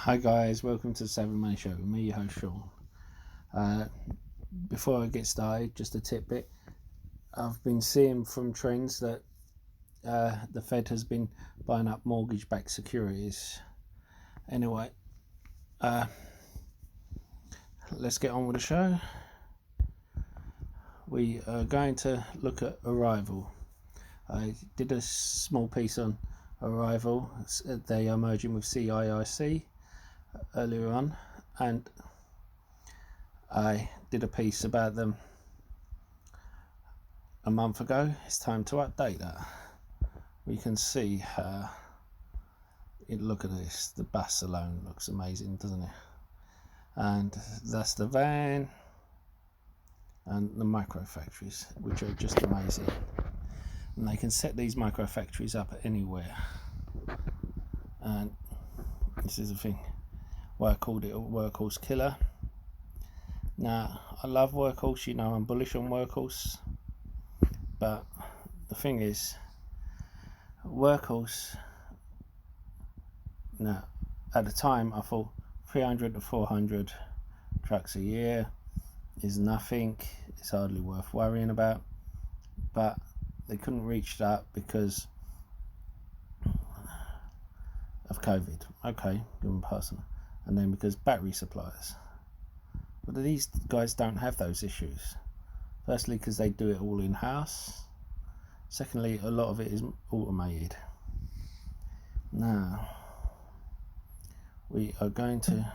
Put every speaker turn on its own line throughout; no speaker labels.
Hi guys, welcome to the 7 Man Show with me, your host Sean. Before I get started, just a tidbit. I've been seeing from trends that the Fed has been buying up mortgage-backed securities. Anyway, let's get on with the show. We are going to look at Arrival. I did a small piece on Arrival. They are merging with ciic earlier on, and I did a piece about them a month ago. It's time to update that. We can see how look at this, the bus alone looks amazing, doesn't it? And that's the van and the micro factories, which are just amazing, and they can set these micro factories up anywhere. And this is the thing why I called it a Workhorse killer. Now, I love Workhorse, you know, I'm bullish on Workhorse, but the thing is, Workhorse, now, at the time I thought 300 to 400 trucks a year is nothing, it's hardly worth worrying about, but they couldn't reach that because of COVID. Okay, give them passing. And then because battery suppliers. But these guys don't have those issues. Firstly, because they do it all in-house. Secondly, a lot of it is automated. Now, we are going to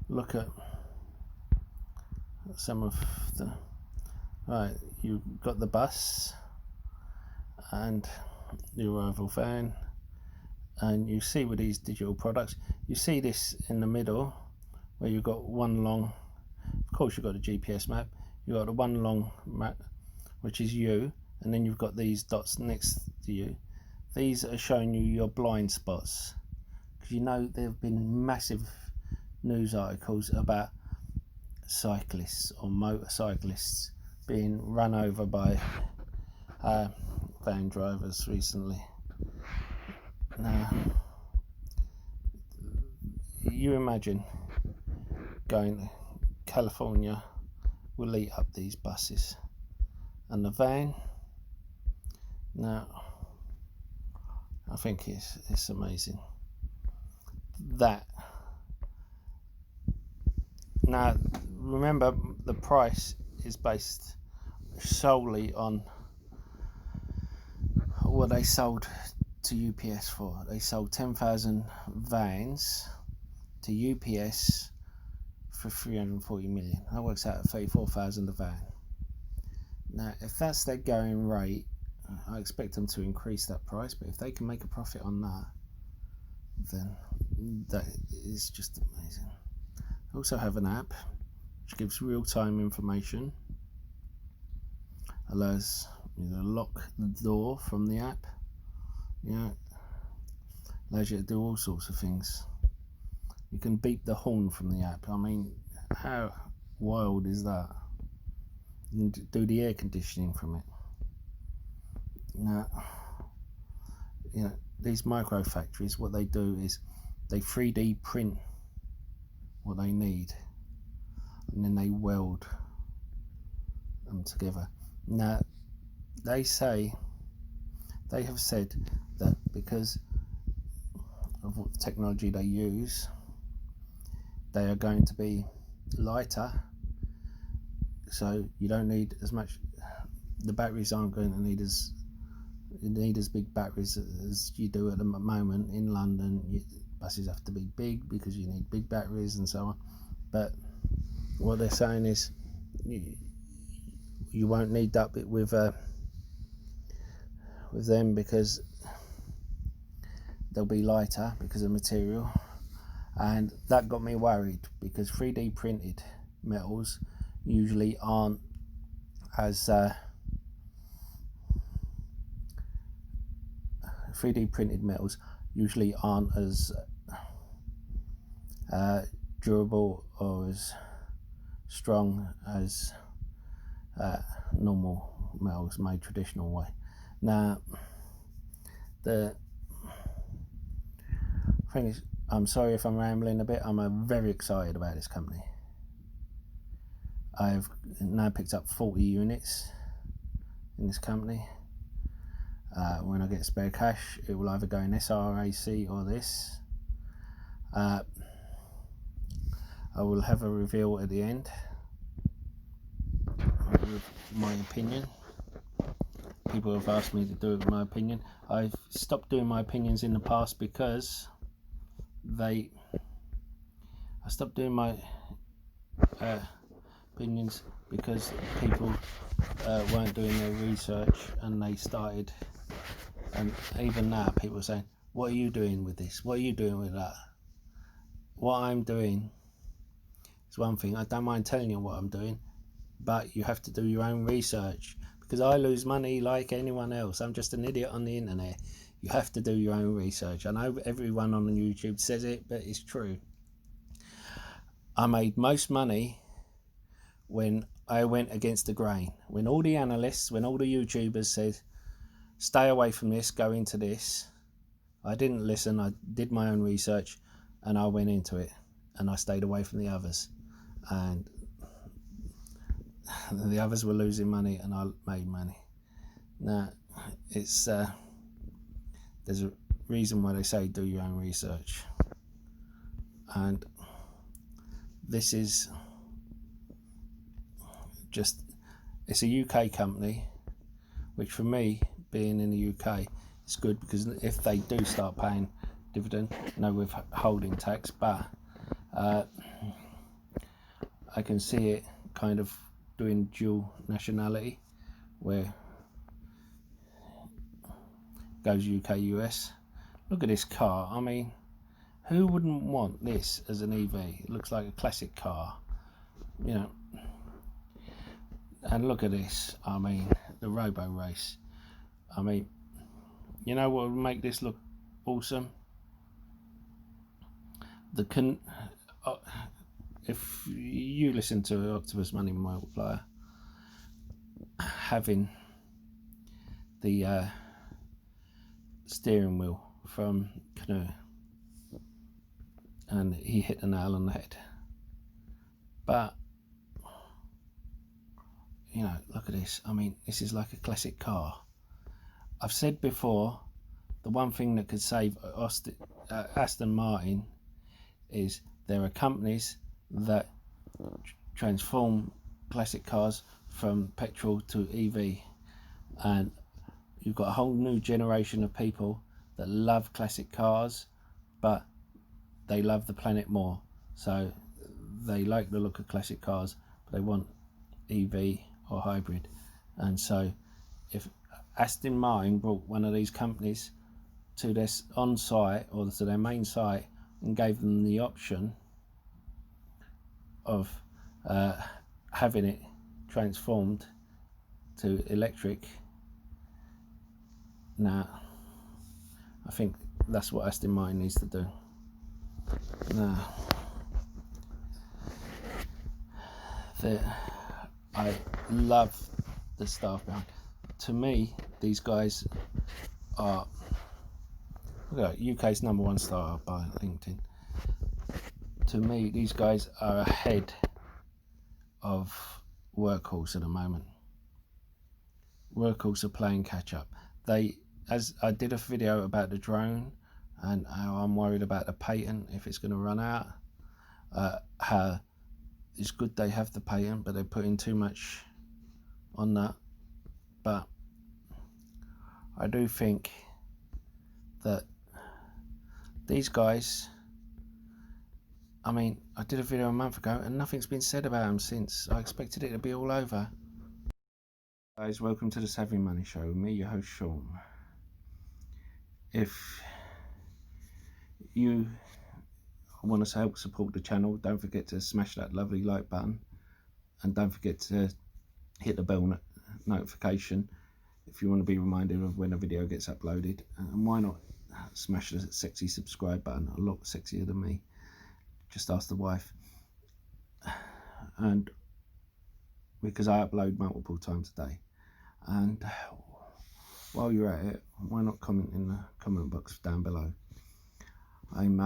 look at some of the... Right, you've got the bus and the Arrival van. And you see with these digital products, you see this in the middle where you've got one long, of course you've got a GPS map, you've got the one long map which is you, and then you've got these dots next to you. These are showing you your blind spots, because you know there have been massive news articles about cyclists or motorcyclists being run over by van drivers recently. Now, you imagine going to California will eat up these buses and the van. Now, I think it's amazing. That. Now, remember, the price is based solely on what they sold to UPS for. They sold 10,000 vans to UPS for 340 million. That works out at 34,000 a van. Now, if that's their going rate, I expect them to increase that price, but if they can make a profit on that, then that is just amazing. I also have an app which gives real-time information, allows you to lock the door from the app. Yeah, allows you to do all sorts of things. You can beep the horn from the app. I mean, how wild is that? You can do the air conditioning from it. Now, you know, these micro factories, what they do is they 3D print what they need, and then they weld them together. Now, they have said that because of what technology they use, they are going to be lighter, so you don't need as much. The batteries aren't going to need as big batteries as you do at the moment in London. Buses have to be big because you need big batteries and so on. But what they're saying is you won't need that bit with them, because they'll be lighter because of material. And that got me worried, because 3D printed metals usually aren't as 3D printed metals usually aren't as durable or as strong as normal metals made traditional way. Now, the thing is, I'm sorry if I'm rambling a bit. I'm very excited about this company. I've now picked up 40 units in this company. When I get spare cash, it will either go in SRAC or this. I will have a reveal at the end with my opinion. People have asked me to do it with my opinion. I've stopped doing my opinions in the past because I stopped doing my opinions because people weren't doing their research, and they started, and even now people are saying, what are you doing with this, what are you doing with that? What I'm doing is one thing. I don't mind telling you what I'm doing, but you have to do your own research, because I lose money like anyone else. I'm just an idiot on the internet. You have to do your own research. I know everyone on YouTube says it, but it's true. I made most money when I went against the grain. When all the analysts, when all the YouTubers said, stay away from this, go into this, I didn't listen. I did my own research and I went into it, and I stayed away from the others. And the others were losing money and I made money. Now, it's there's a reason why they say do your own research. And this is just, it's a UK company, which for me, being in the UK, is good, because if they do start paying dividend, no withholding tax, but I can see it kind of doing dual nationality, where it goes UK, US. Look at this car. I mean, who wouldn't want this as an EV? It looks like a classic car, you know. And look at this. I mean, the Robo Race. I mean, you know what would make this look awesome? If you listen to Octopus Money Multiplier, having the steering wheel from Canoe, and he hit the nail on the head. But you know, look at this. I mean, this is like a classic car. I've said before, the one thing that could save Aston Martin is there are companies that transform classic cars from petrol to EV, and you've got a whole new generation of people that love classic cars, but they love the planet more. So they like the look of classic cars, but they want EV or hybrid. And so if Aston Martin brought one of these companies to their on-site or to their main site and gave them the option of having it transformed to electric, now I think that's what Aston Martin needs to do. Now, I love the staff behind. To me, these guys are, look at UK's #1 startup by LinkedIn. To me, these guys are ahead of Workhorse at the moment. Workhorse are playing catch up. As I did a video about the drone and how I'm worried about the patent, if it's going to run out, how it's good they have the patent, but they're putting too much on that. But I do think that these guys, I mean, I did a video a month ago and nothing's been said about them since. I expected it to be all over. Guys, welcome to the Savvy Money Show with me, your host Sean. If you want to help support the channel, don't forget to smash that lovely like button, and don't forget to hit the bell notification if you want to be reminded of when a video gets uploaded. And why not smash the sexy subscribe button? A lot sexier than me, just ask the wife. And because I upload multiple times a day. And while you're at it, why not comment in the comment box down below? I'm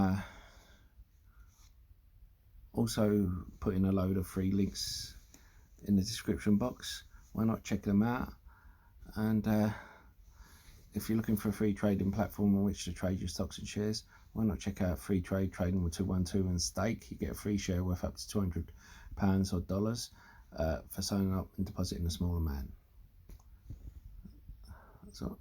also putting a load of free links in the description box. Why not check them out? And if you're looking for a free trading platform on which to trade your stocks and shares, why not check out Free Trade Trading with 212 and Stake. You get a free share worth up to £200 or dollars for signing up and depositing a small amount. So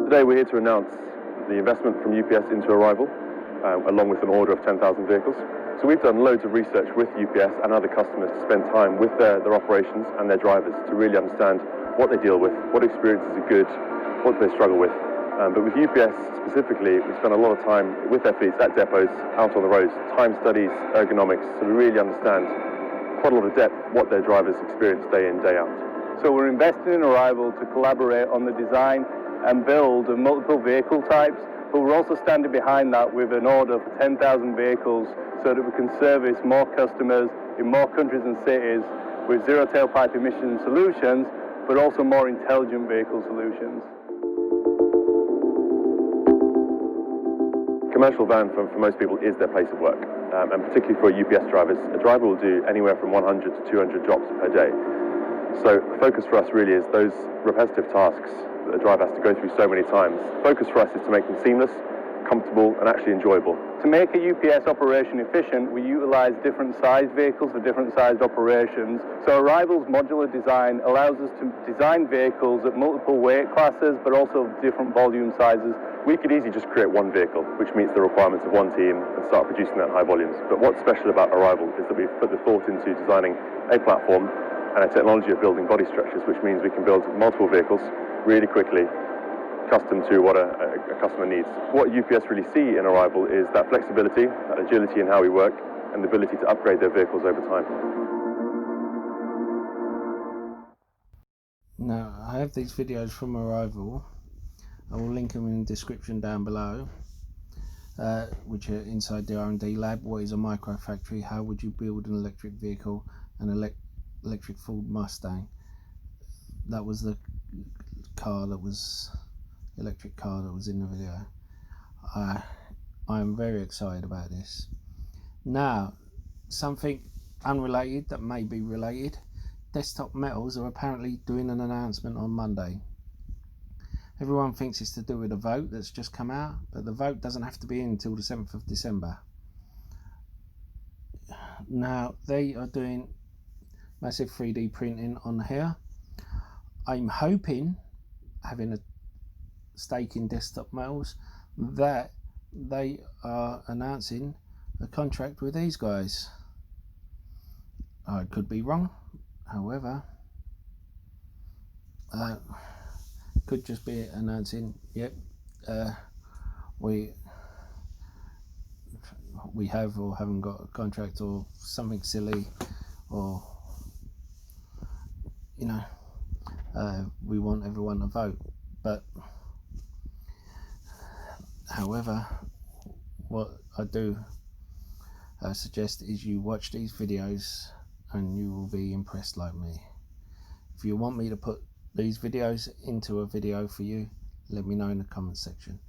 today we're here to announce the investment from UPS into Arrival, along with an order of 10,000 vehicles. So we've done loads of research with UPS and other customers to spend time with their operations and their drivers to really understand what they deal with, what experiences are good, what do they struggle with. But with UPS specifically, we spend a lot of time with their fleets at depots, out on the roads, time studies, ergonomics, so we really understand quite a lot of depth what their drivers experience day in, day out.
So we're investing in Arrival to collaborate on the design and build of multiple vehicle types, but we're also standing behind that with an order for 10,000 vehicles so that we can service more customers in more countries and cities with zero tailpipe emission solutions, but also more intelligent vehicle solutions.
Commercial van for most people is their place of work, and particularly for UPS drivers, a driver will do anywhere from 100 to 200 drops per day. So the focus for us really is those repetitive tasks that a driver has to go through so many times. Focus for us is to make them seamless, comfortable and actually enjoyable.
To make a UPS operation efficient, we utilize different sized vehicles for different sized operations. So Arrival's modular design allows us to design vehicles at multiple weight classes, but also different volume sizes.
We could easily just create one vehicle, which meets the requirements of one team and start producing that in high volumes. But what's special about Arrival is that we've put the thought into designing a platform and a technology of building body structures, which means we can build multiple vehicles really quickly, custom to what a customer needs. What UPS really see in Arrival is that flexibility, that agility in how we work, and the ability to upgrade their vehicles over time.
now I have these videos from Arrival. I will link them in the description down below, which are inside the R&D lab. What is a micro factory? How would you build an electric vehicle? An electric Ford Mustang. That was the electric car that was in the video. I am very excited about this. Now, something unrelated that may be related. Desktop Metals are apparently doing an announcement on Monday. Everyone thinks it's to do with a vote that's just come out, but the vote doesn't have to be in until the 7th of December. Now, they are doing massive 3D printing on here. I'm hoping, having a stake in Desktop Metals, that they are announcing a contract with these guys. I could be wrong, however, could just be announcing, yep, we have or haven't got a contract, or something silly, or you know, we want everyone to vote. But however, what I do suggest is you watch these videos and you will be impressed like me. If you want me to put these videos into a video for you, let me know in the comment section.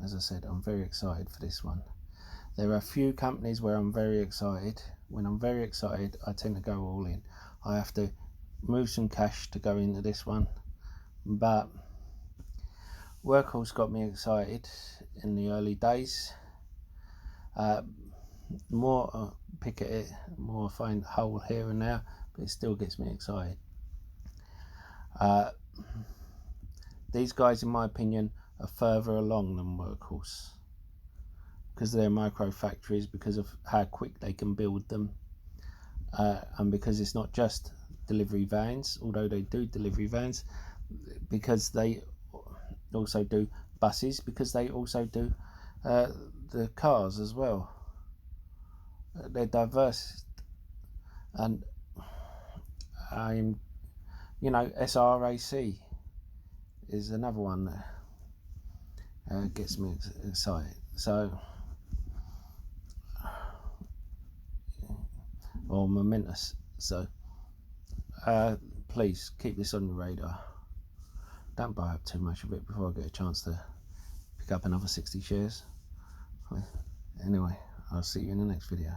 As I said, I'm very excited for this one. There are a few companies where I'm very excited. When I'm very excited, I tend to go all in. I have to move some cash to go into this one, but Workhorse got me excited in the early days. The more I pick at it, the more I find a hole here and there, but it still gets me excited. These guys, in my opinion, are further along than Workhorse because they're micro factories, because of how quick they can build them, and because it's not just delivery vans, although they do delivery vans, because they also do buses, because they also do the cars as well. They're diverse, and I'm, you know, SRAC is another one that gets me excited. So, or momentous. So, please keep this on your radar. Don't buy up too much of it before I get a chance to pick up another 60 shares. Anyway, I'll see you in the next video.